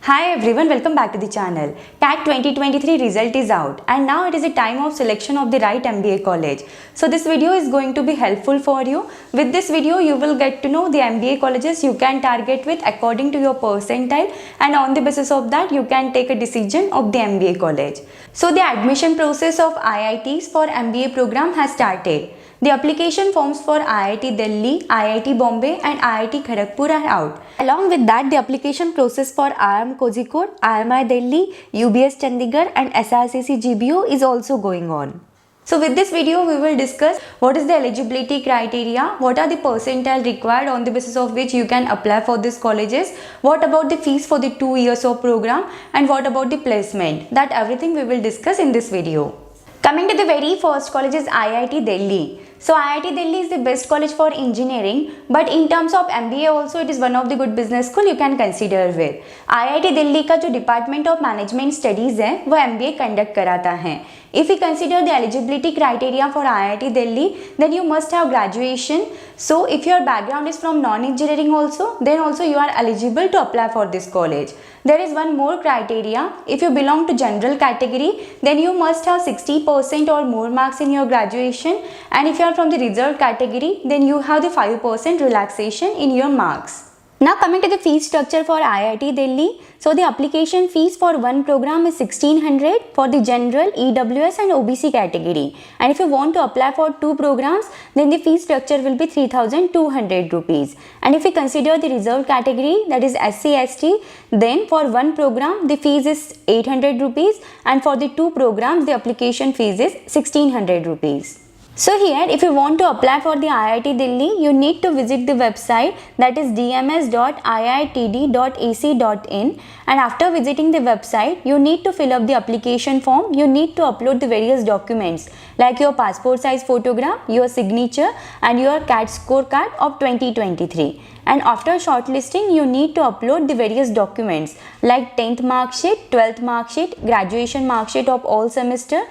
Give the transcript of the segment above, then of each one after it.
Hi everyone, welcome back to the channel. CAT 2023 result is out and now it is the time of selection of the right MBA college. So this video is going to be helpful for you. With this video, you will get to know the MBA colleges you can target with according to your percentile, and on the basis of that, you can take a decision of the MBA college. So the admission process of IITs for MBA program has started. The application forms for IIT Delhi, IIT Bombay and IIT Kharagpur are out. Along with that, the application process for IIM Kozhikode, IMI Delhi, UBS Chandigarh and SRCC GBO is also going on. So with this video, we will discuss what is the eligibility criteria, what are the percentile required on the basis of which you can apply for these colleges, what about the fees for the 2 years of program, and what about the placement. That everything we will discuss in this video. Coming to the very first college is IIT Delhi. So IIT Delhi is the best college for engineering, but in terms of MBA also it is one of the good business school you can consider with. IIT Delhi का जो Department of Management Studies है वो MBA conduct कराता है. If we consider the eligibility criteria for IIT Delhi, then you must have graduation. So if your background is from non-engineering also, then also you are eligible to apply for this college. There is one more criteria. If you belong to general category, then you must have 60% or more marks in your graduation, and if you are from the reserved category, then you have the 5% relaxation in your marks. Now coming to the fee structure for IIT Delhi. So the application fees for one program is 1600 for the general, EWS and OBC category. And if you want to apply for two programs, then the fee structure will be 3200 rupees. And if we consider the reserved category, that is SC ST, then for one program the fees is 800 rupees, and for the two programs the application fees is 1600 rupees. So here, if you want to apply for the IIT Delhi, you need to visit the website, that is dms.iitd.ac.in, and after visiting the website, you need to fill up the application form. You need to upload the various documents like your passport size photograph, your signature and your CAT scorecard of 2023. And after shortlisting, you need to upload the various documents like 10th mark sheet, 12th mark sheet, graduation mark sheet of all semester,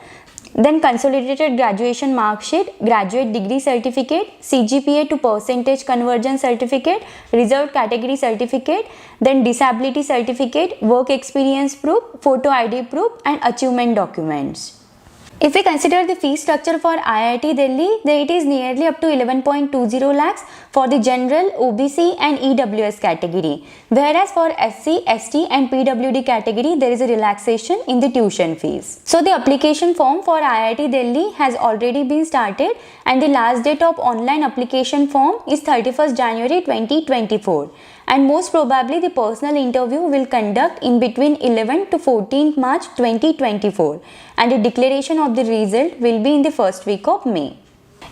then consolidated graduation mark sheet, graduate degree certificate, CGPA to percentage conversion certificate, reserved category certificate, then disability certificate, work experience proof, photo ID proof and achievement documents. If we consider the fee structure for IIT Delhi, then it is nearly up to 11.20 lakhs for the general, OBC and EWS category. Whereas for SC, ST and PWD category, there is a relaxation in the tuition fees. So the application form for IIT Delhi has already been started, and the last date of online application form is 31st January 2024. And most probably the personal interview will conduct in between 11 to 14 March 2024, and the declaration of the result will be in the first week of May.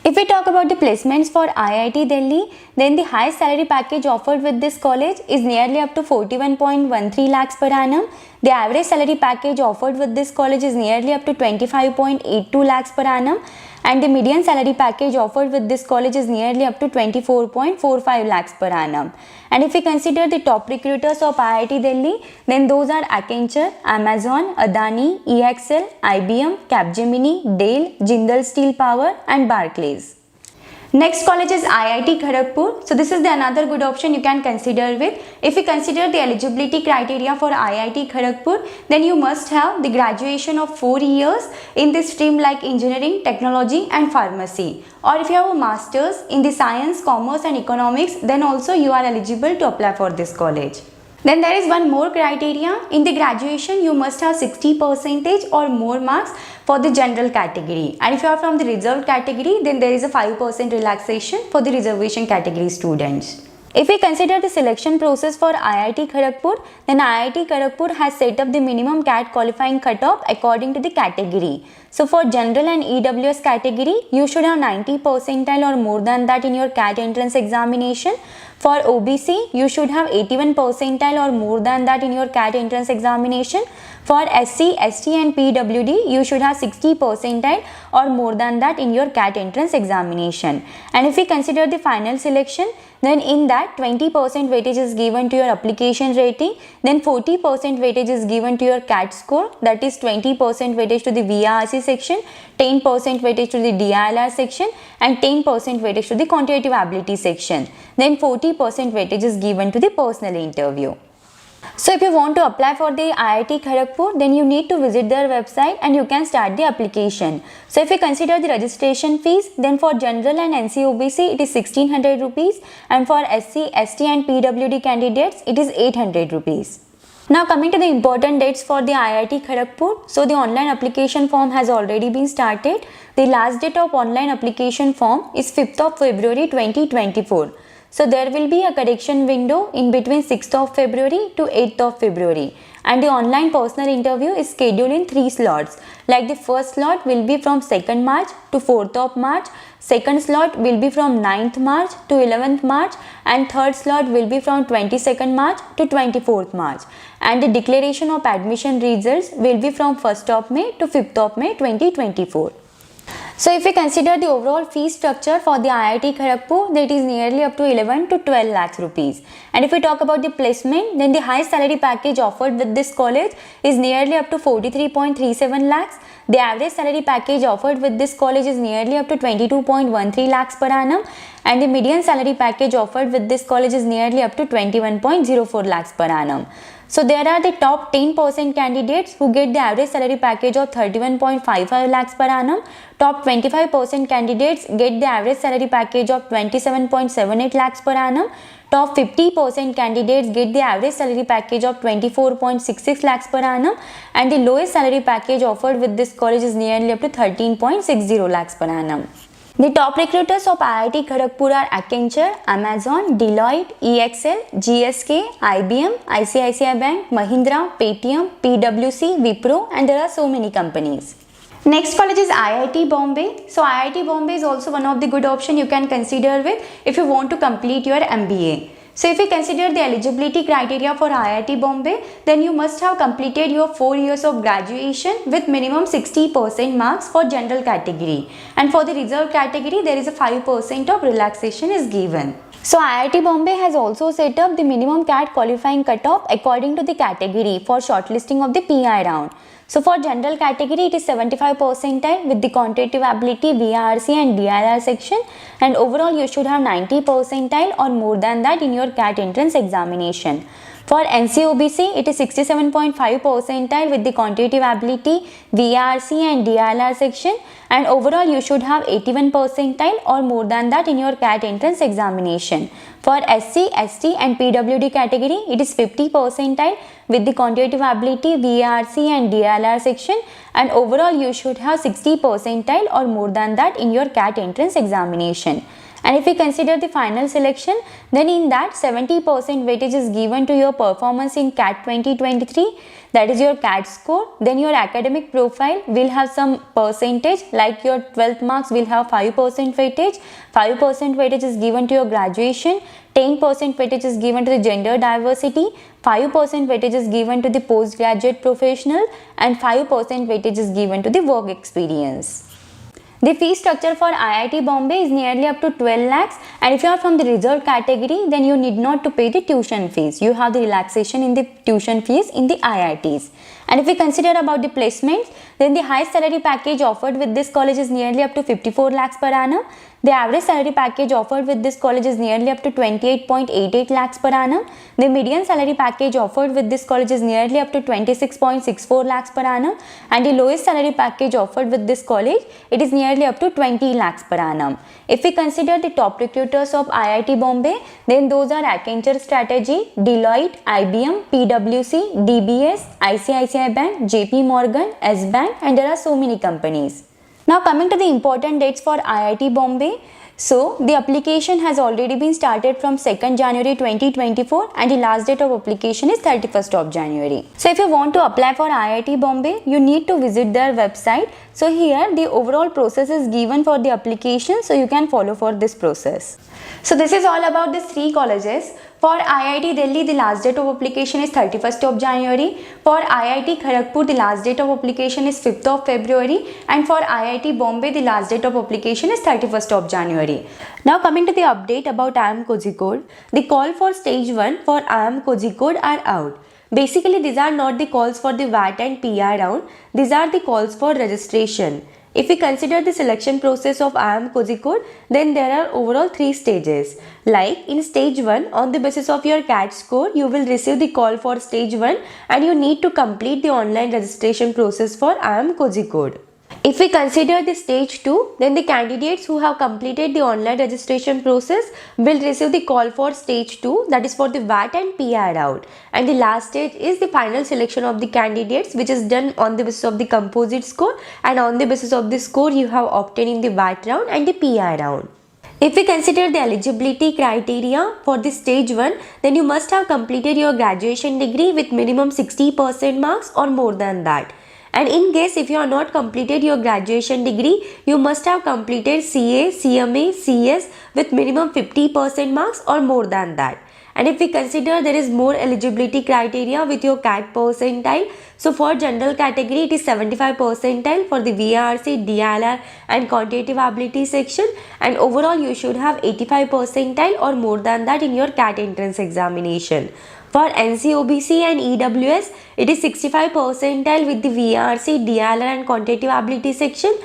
If we talk about the placements for IIT Delhi, then the highest salary package offered with this college is nearly up to 41.13 lakhs per annum. The average salary package offered with this college is nearly up to 25.82 lakhs per annum, and the median salary package offered with this college is nearly up to 24.45 lakhs per annum. And if we consider the top recruiters of IIT Delhi, then those are Accenture, Amazon, Adani, EXL, IBM, Capgemini, Dell, Jindal Steel Power and Barclays. Next college is IIT Kharagpur. So this is the another good option you can consider with. If we consider the eligibility criteria for IIT Kharagpur, then you must have the graduation of 4 years in the stream like engineering, technology and pharmacy. Or if you have a master's in the science, commerce and economics, then also you are eligible to apply for this college. Then there is one more criteria. In the graduation, you must have 60% or more marks for the general category. And if you are from the reserved category, then there is a 5% relaxation for the reservation category students. If we consider the selection process for IIT Kharagpur, then IIT Kharagpur has set up the minimum CAT qualifying cutoff according to the category. So for general and EWS category, you should have 90 percentile or more than that in your CAT entrance examination. For OBC, you should have 81 percentile or more than that in your CAT entrance examination. For SC, ST and PWD, you should have 60 percentile or more than that in your CAT entrance examination. And if we consider the final selection, then in that 20% weightage is given to your application rating, then 40% weightage is given to your CAT score, that is 20% weightage to the VRC section, 10% weightage to the DILR section and 10% weightage to the quantitative ability section. Then 40% weightage is given to the personal interview. So if you want to apply for the IIT Kharagpur, then you need to visit their website and you can start the application. So if you consider the registration fees, then for general and NC OBC it is 1600 rupees, and for SC, ST and PWD candidates it is 800 rupees. Now coming to the important dates for the IIT Kharagpur. So the online application form has already been started. The last date of online application form is 5th of February 2024. So there will be a correction window in between 6th of February to 8th of February, and the online personal interview is scheduled in 3 slots. Like the first slot will be from 2nd March to 4th of March, second slot will be from 9th March to 11th March, and third slot will be from 22nd March to 24th March. And the declaration of admission results will be from 1st of May to 5th of May 2024. So if we consider the overall fee structure for the IIT Kharagpur, that is nearly up to 11 to 12 lakhs rupees. And if we talk about the placement, then the highest salary package offered with this college is nearly up to 43.37 lakhs. The average salary package offered with this college is nearly up to 22.13 lakhs per annum, and the median salary package offered with this college is nearly up to 21.04 lakhs per annum. So there are the top 10% candidates who get the average salary package of 31.55 lakhs per annum. Top 25% candidates get the average salary package of 27.78 lakhs per annum. Top 50% candidates get the average salary package of 24.66 lakhs per annum, and the lowest salary package offered with this college is nearly up to 13.60 lakhs per annum. The top recruiters of IIT Kharagpur are Accenture, Amazon, Deloitte, EXL, GSK, IBM, ICICI Bank, Mahindra, Paytm, PwC, Wipro, and there are so many companies. Next college is IIT Bombay. So IIT Bombay is also one of the good option you can consider with if you want to complete your MBA. So if you consider the eligibility criteria for IIT Bombay, then you must have completed your 4 years of graduation with minimum 60% marks for general category, and for the reserved category there is a 5% of relaxation is given. So IIT Bombay has also set up the minimum CAT qualifying cutoff according to the category for shortlisting of the PI round. So for general category it is 75 percentile with the quantitative ability, VRC and DLR section, and overall you should have 90 percentile or more than that in your CAT entrance examination. For NCOBC it is 67.5 percentile with the quantitative ability, VRC and DLR section, and overall you should have 81 percentile or more than that in your CAT entrance examination. For SC, ST and PWD category it is 50 percentile with the quantitative ability, VRC and DLR section, and overall you should have 60 percentile or more than that in your CAT entrance examination. And if we consider the final selection, then in that 70% weightage is given to your performance in CAT 2023, that is your CAT score. Then your academic profile will have some percentage, like your 12th marks will have 5% weightage, 5% weightage is given to your graduation, 10% weightage is given to the gender diversity, 5% weightage is given to the postgraduate professional, and 5% weightage is given to the work experience. The fee structure for IIT Bombay is nearly up to 12 lakhs, and if you are from the reserved category, then you need not to pay the tuition fees. You have the relaxation in the tuition fees in the IITs. And if we consider about the placements, then the highest salary package offered with this college is nearly up to 54 lakhs per annum. The average salary package offered with this college is nearly up to 28.88 lakhs per annum. The median salary package offered with this college is nearly up to 26.64 lakhs per annum, and the lowest salary package offered with this college, it is nearly up to 20 lakhs per annum. If we consider the top recruiters of IIT Bombay, then those are Accenture Strategy, Deloitte, IBM, PwC, DBS, ICICI Bank, JP Morgan, S Bank, and there are so many companies. Now coming to the important dates for IIT Bombay. So the application has already been started from 2nd January 2024, and the last date of application is 31st of January. So if you want to apply for IIT Bombay, you need to visit their website. So here the overall process is given for the application, so you can follow for this process. So this is all about these 3 colleges. For IIT Delhi, the last date of application is 31st of January. For IIT Kharagpur, the last date of application is 5th of February. And for IIT Bombay, the last date of application is 31st of January. Now coming to the update about IIM Kozhikode, the call for stage 1 for IIM Kozhikode are out. Basically, these are not the calls for the VAT and PI round. These are the calls for registration. If we consider the selection process of IIM Kozhikode, then there are overall 3 stages. Like in stage 1, on the basis of your CAT score, you will receive the call for stage 1 and you need to complete the online registration process for IIM Kozhikode. If we consider the stage 2, then the candidates who have completed the online registration process will receive the call for stage 2, that is for the VAT and PI round. And the last stage is the final selection of the candidates, which is done on the basis of the composite score and on the basis of the score you have obtained in the VAT round and the PI round. If we consider the eligibility criteria for the stage 1, then you must have completed your graduation degree with minimum 60% marks or more than that. And in case if you have not completed your graduation degree, you must have completed CA, CMA, CS with minimum 50% marks or more than that. And if we consider there is more eligibility criteria with your CAT percentile, so for general category it is 75 percentile for the VRC, DLR and quantitative ability section, and overall you should have 85 percentile or more than that in your CAT entrance examination. For NCOBC and EWS, it is 65 percentile with the VRC, DLR and quantitative ability section,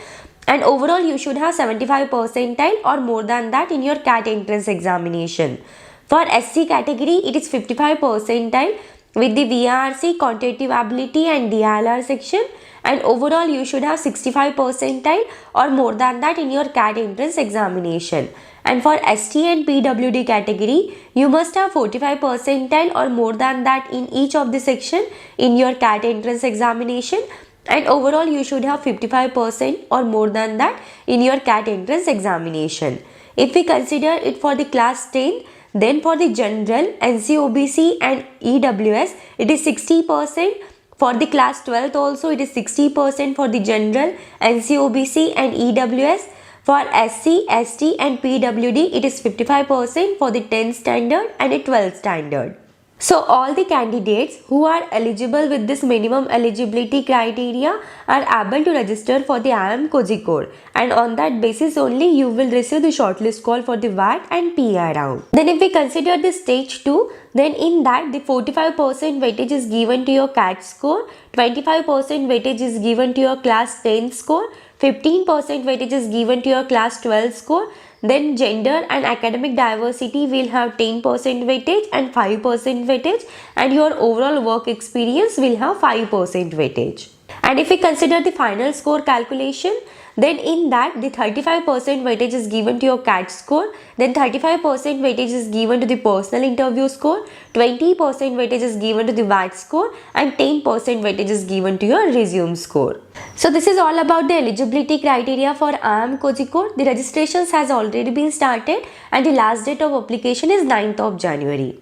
and overall you should have 75 percentile or more than that in your CAT entrance examination. For SC category, it is 55 percentile with the VRC, quantitative ability and DLR section, and overall you should have 65 percentile or more than that in your CAT entrance examination. And for ST and PWD category, you must have 45 percentile or more than that in each of the section in your CAT entrance examination, and overall you should have 55% or more than that in your CAT entrance examination. If we consider it for the class 10, then for the general, NCOBC and EWS, it is 60%. For the class 12th also, it is 60% for the general, NCOBC and EWS. For SC, ST and PWD, it is 55% for the 10th standard and the 12th standard. So all the candidates who are eligible with this minimum eligibility criteria are able to register for the IIM Kozhikode, and on that basis only you will receive the shortlist call for the VAT and PI round. Then if we consider the stage 2, then in that the 45% weightage is given to your CAT score, 25% weightage is given to your class 10 score, 15% weightage is given to your class 12 score. Then gender and academic diversity will have 10% weightage and 5% weightage, and your overall work experience will have 5% weightage. And if we consider the final score calculation, then in that the 35% weightage is given to your CAT score, then 35% weightage is given to the personal interview score, 20% weightage is given to the VAT score, and 10% weightage is given to your resume score. So this is all about the eligibility criteria for IIM Kozhikode. The registrations has already been started and the last date of application is 9th of January.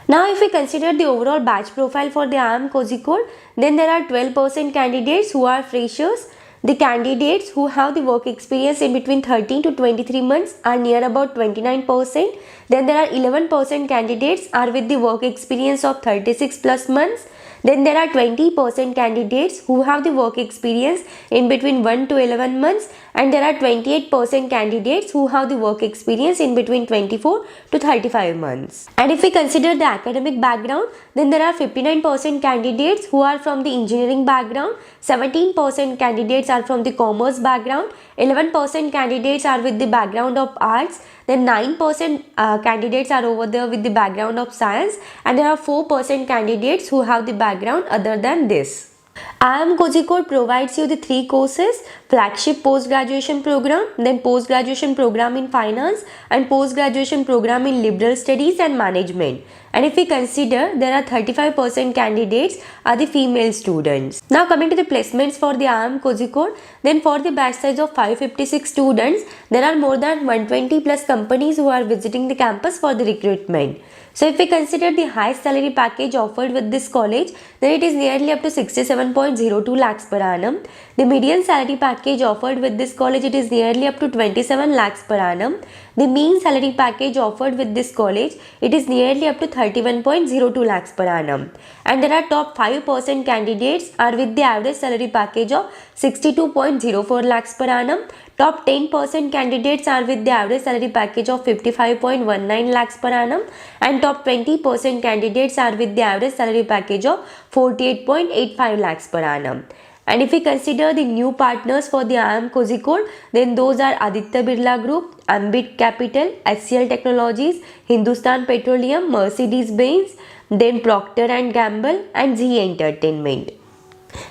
Now if we consider the overall batch profile for the IIM Kozhikode, then there are 12% candidates who are freshers. The candidates who have the work experience in between 13 to 23 months are near about 29%. Then there are 11% candidates are with the work experience of 36 plus months. Then there are 20% candidates who have the work experience in between 1 to 11 months, and there are 28% candidates who have the work experience in between 24 to 35 months. And if we consider the academic background, then there are 59% candidates who are from the engineering background, 17% candidates are from the commerce background, 11% candidates are with the background of arts, then 9% candidates are over there with the background of science, and there are 4% candidates who have the background other than this. IIM Kozhikode provides you the 3 courses: flagship post-graduation program, then post-graduation program in finance, and post-graduation program in liberal studies and management. And if we consider, there are 35% candidates are the female students. Now coming to the placements for the IIM Kozhikode, then for the batch size of 556 students, there are more than 120 plus companies who are visiting the campus for the recruitment. So if we consider the highest salary package offered with this college, then it is nearly up to 67.02 lakhs per annum. The median salary package offered with this college, it is nearly up to 27 lakhs per annum. The mean salary package offered with this college, it is nearly up to 31.02 lakhs per annum. And there are top 5% candidates are with the average salary package of 62.04 lakhs per annum. Top 10% candidates are with the average salary package of 55.19 lakhs per annum, and top 20% candidates are with the average salary package of 48.85 lakhs per annum. And if we consider the new partners for the IIM Kozhikode, then those are Aditya Birla Group, Ambit Capital, HCL Technologies, Hindustan Petroleum, Mercedes-Benz, then Procter & Gamble and Zee Entertainment.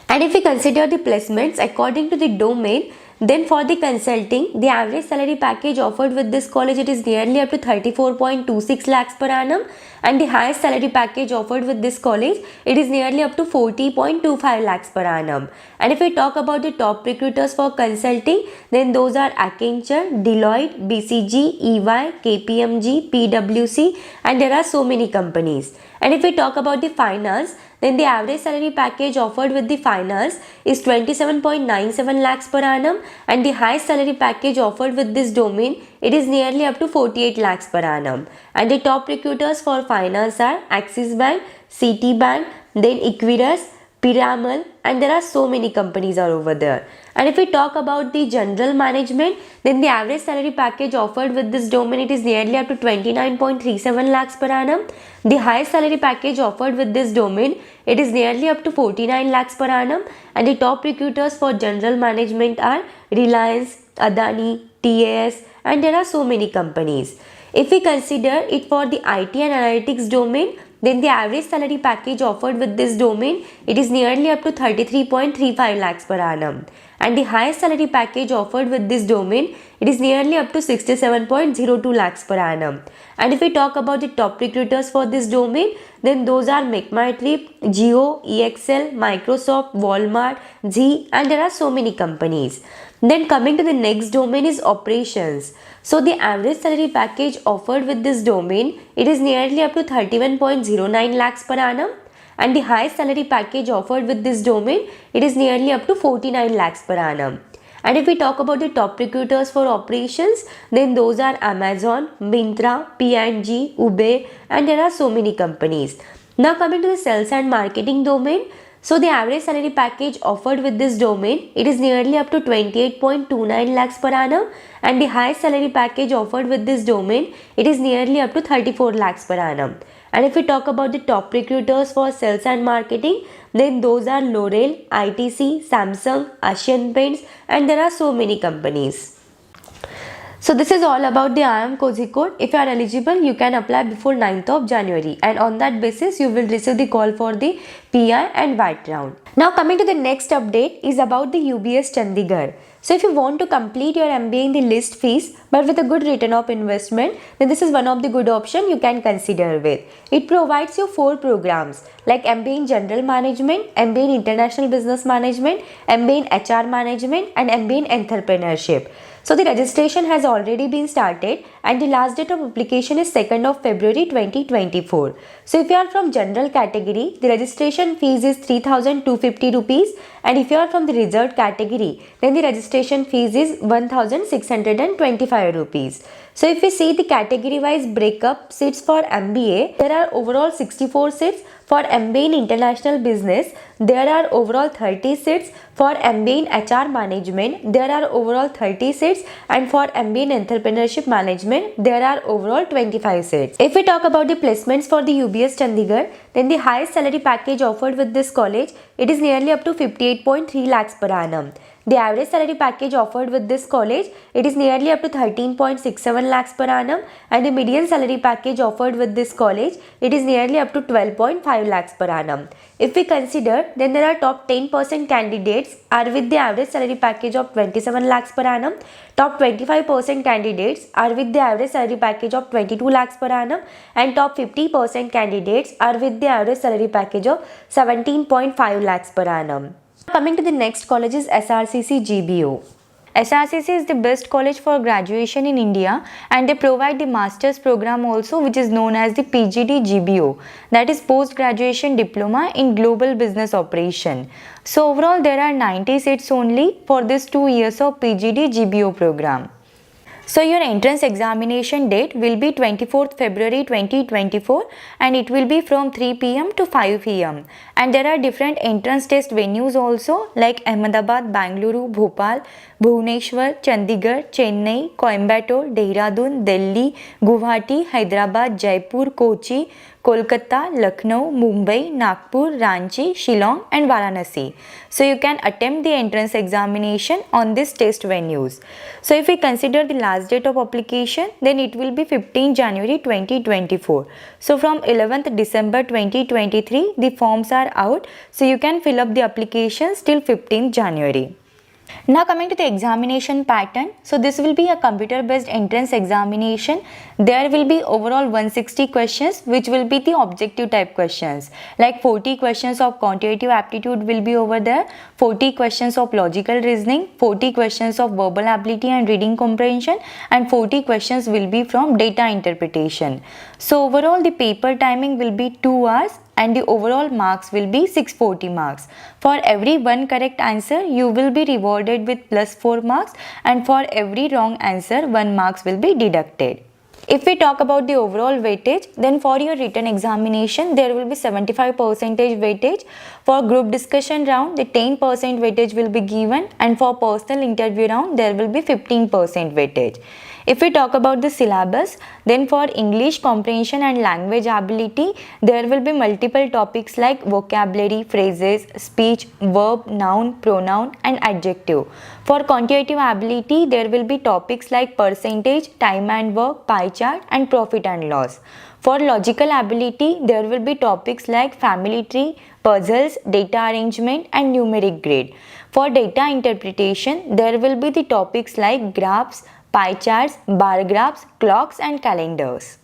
And if we consider the placements according to the domain, then for the consulting, the average salary package offered with this college, it is nearly up to 34.26 lakhs per annum, and the highest salary package offered with this college, it is nearly up to 40.25 lakhs per annum. And if we talk about the top recruiters for consulting, then those are Accenture, Deloitte, BCG, EY, KPMG, PwC, and there are so many companies. And if we talk about the finance, then the average salary package offered with the finance is 27.97 lakhs per annum, and the highest salary package offered with this domain, it is nearly up to 48 lakhs per annum. And the top recruiters for finance are Axis Bank, Citibank, then Equirus, Piramal, and there are so many companies are over there. And if we talk about the general management, then the average salary package offered with this domain, it is nearly up to 29.37 lakhs per annum. The highest salary package offered with this domain, it is nearly up to 49 lakhs per annum. And the top recruiters for general management are Reliance, Adani, TAS, and there are so many companies. If we consider it for the IT and analytics domain, then the average salary package offered with this domain, it is nearly up to 33.35 lakhs per annum. And the highest salary package offered with this domain, it is nearly up to 67.02 lakhs per annum. And if we talk about the top recruiters for this domain, then those are McMytrip, Jio, EXL, Microsoft, Walmart, Zee, and there are so many companies. Then coming to the next domain is operations. So the average salary package offered with this domain, it is nearly up to 31.09 lakhs per annum, and the highest salary package offered with this domain, it is nearly up to 49 lakhs per annum. And if we talk about the top recruiters for operations, then those are Amazon, Myntra, P&G, Uber, and there are so many companies. Now coming to the sales and marketing domain, so the average salary package offered with this domain, it is nearly up to 28.29 lakhs per annum, and the highest salary package offered with this domain, it is nearly up to 34 lakhs per annum. And if we talk about the top recruiters for sales and marketing, then those are L'Oreal, ITC, Samsung, Asian Paints, and there are so many companies. So this is all about the IIM Kozhikode. If you are eligible, you can apply before 9th of January, and on that basis you will receive the call for the PI and VAT round. Now coming to the next update is about the UBS Chandigarh. So if you want to complete your MBA in the list fees but with a good return of investment, then this is one of the good option you can consider with. It provides you 4 programs like MBA in General Management, MBA in International Business Management, MBA in HR Management, and MBA in Entrepreneurship. So the registration has already been started and the last date of application is 2nd of February 2024. So if you are from general category, the registration fees is 3,250 rupees, and if you are from the reserved category, then the registration fees is 1,625 rupees. So if we see the category wise breakup seats for MBA, there are overall 64 seats. For MBA in International Business, there are overall 30 seats. For MBA in HR Management, there are overall 30 seats, and for MBA in Entrepreneurship Management, there are overall 25 seats. If we talk about the placements for the UBS Chandigarh, then the highest salary package offered with this college, it is nearly up to 58.3 lakhs per annum. The average salary package offered with this college, it is nearly up to 13.67 lakhs per annum, and the median salary package offered with this college, it is nearly up to 12.5 lakhs per annum. If we consider, then there are top 10% candidates are with the average salary package of 27 lakhs per annum, top 25% candidates are with the average salary package of 22 lakhs per annum, and top 50% candidates are with the average salary package of 17.5 lakhs per annum. Coming to the next college is SRCC GBO. SRCC is the best college for graduation in India, and they provide the master's program also, which is known as the PGD GBO, that is Post Graduation Diploma in Global Business Operation. So overall there are 90 seats only for this 2 years of PGD GBO program. So your entrance examination date will be 24th February 2024, and it will be from 3 p.m. to 5 p.m. And there are different entrance test venues also like Ahmedabad, Bangalore, Bhopal, Bhubaneswar, Chandigarh, Chennai, Coimbatore, Dehradun, Delhi, Guwahati, Hyderabad, Jaipur, Kochi, Kolkata, Lucknow, Mumbai, Nagpur, Ranchi, Shillong and Varanasi. So you can attempt the entrance examination on these test venues. So if we consider the last date of application, then it will be 15 January 2024. So from 11th December 2023, the forms are out. So you can fill up the applications till 15th January. Now coming to the examination pattern, so this will be a computer based entrance examination. There will be overall 160 questions which will be the objective type questions, like 40 questions of quantitative aptitude will be over there, 40 questions of logical reasoning, 40 questions of verbal ability and reading comprehension, and 40 questions will be from data interpretation. So overall the paper timing will be 2 hours and the overall marks will be 640 marks. For every one correct answer, you will be rewarded with +4 marks, and for every wrong answer, 1 marks will be deducted. If we talk about the overall weightage, then for your written examination, there will be 75% weightage. For group discussion round, the 10% weightage will be given, and for personal interview round, there will be 15% weightage. If we talk about the syllabus, then for English comprehension and language ability, there will be multiple topics like vocabulary, phrases, speech, verb, noun, pronoun and adjective. For quantitative ability, there will be topics like percentage, time and work, pie chart and profit and loss. For logical ability, there will be topics like family tree, puzzles, data arrangement and numeric grid. For data interpretation, there will be the topics like graphs, pie charts, bar graphs, clocks and calendars.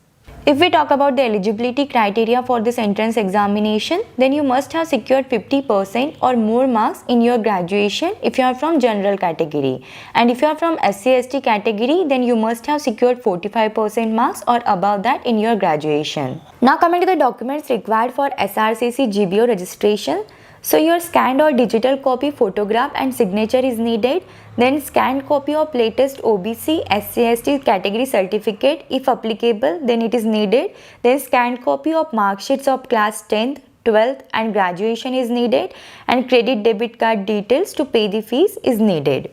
If we talk about the eligibility criteria for this entrance examination, then you must have secured 50% or more marks in your graduation if you are from general category. And if you are from SC/ST category, then you must have secured 45% marks or above that in your graduation. Now coming to the documents required for SRCC GBO registration. So your scanned or digital copy photograph and signature is needed. Then scanned copy of latest OBC SC/ST category certificate if applicable, then it is needed. Then scanned copy of mark sheets of class 10th, 12th and graduation is needed, and credit debit card details to pay the fees is needed.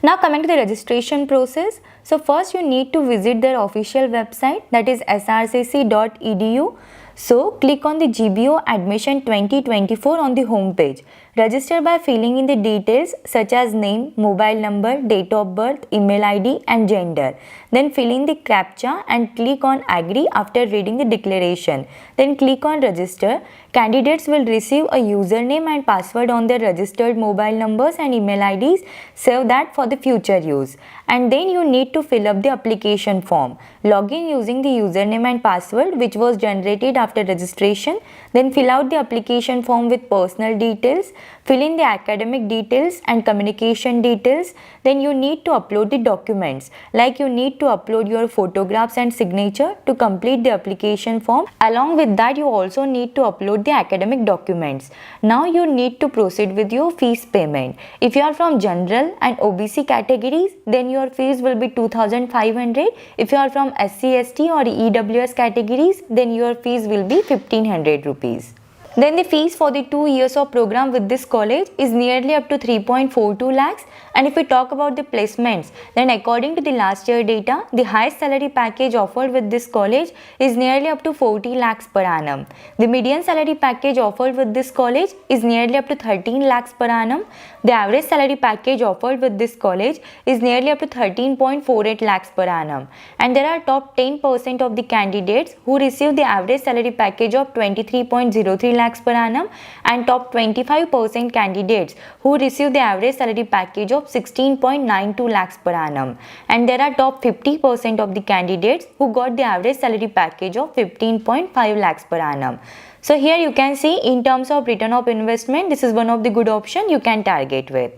Now coming to the registration process. So first you need to visit their official website, that is srcc.edu. So click on the GBO Admission 2024 on the home page. Register by filling in the details such as name, mobile number, date of birth, email ID and gender. Then fill in the CAPTCHA and click on agree after reading the declaration. Then click on register. Candidates will receive a username and password on their registered mobile numbers and email IDs. Save that for the future use. And then you need to fill up the application form. Log in using the username and password which was generated after registration. Then fill out the application form with personal details. Fill in the academic details and communication details. Then you need to upload the documents, like you need to upload your photographs and signature to complete the application form. Along with that, you also need to upload the academic documents. Now you need to proceed with your fees payment. If you are from general and OBC categories, then your fees will be 2,500. If you are from SC/ST or EWS categories, then your fees will be 1,500 rupees. Then the fees for the 2 years of program with this college is nearly up to 3.42 lakhs. And if we talk about the placements, then according to the last year data, the highest salary package offered with this college is nearly up to 40 lakhs per annum. The median salary package offered with this college is nearly up to 13 lakhs per annum. The average salary package offered with this college is nearly up to 13.48 lakhs per annum. And there are top 10% of the candidates who receive the average salary package of 23.03 lakhs per annum, and top 25% candidates who receive the average salary package of 16.92 lakhs per annum. And there are top 50% of the candidates who got the average salary package of 15.5 lakhs per annum. So here you can see in terms of return of investment, this is one of the good option you can target with.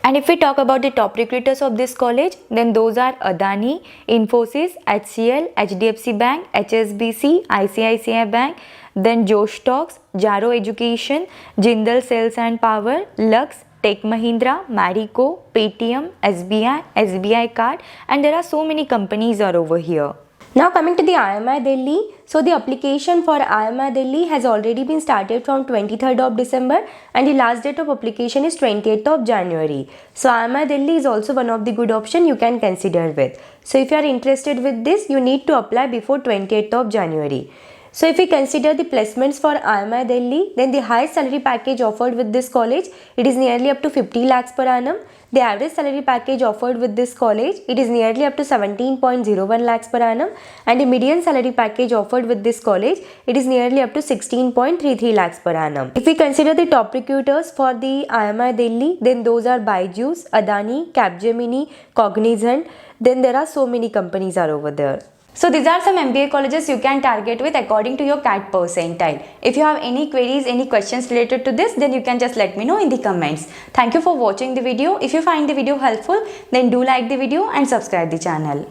And if we talk about the top recruiters of this college, then those are Adani, Infosys, HCL, HDFC Bank, HSBC, ICICI Bank, then Josh Talks, Jaro Education, Jindal Sales and Power, Lux, Tech Mahindra, Marico, Paytm, SBI, SBI Card, and there are so many companies are over here. Now coming to the IMI Delhi, so the application for IMI Delhi has already been started from 23rd of December and the last date of application is 28th of January. So IMI Delhi is also one of the good option you can consider with. So if you are interested with this, you need to apply before 28th of January. So if we consider the placements for IMI Delhi, then the highest salary package offered with this college, it is nearly up to 50 lakhs per annum. The average salary package offered with this college, it is nearly up to 17.01 lakhs per annum, and the median salary package offered with this college, it is nearly up to 16.33 lakhs per annum. If we consider the top recruiters for the IMI Delhi, then those are Byju's, Adani, Capgemini, Cognizant. Then there are so many companies are over there. So these are some MBA colleges you can target with according to your CAT percentile. If you have any queries, any questions related to this, then you can just let me know in the comments. Thank you for watching the video. If you find the video helpful, then do like the video and subscribe the channel.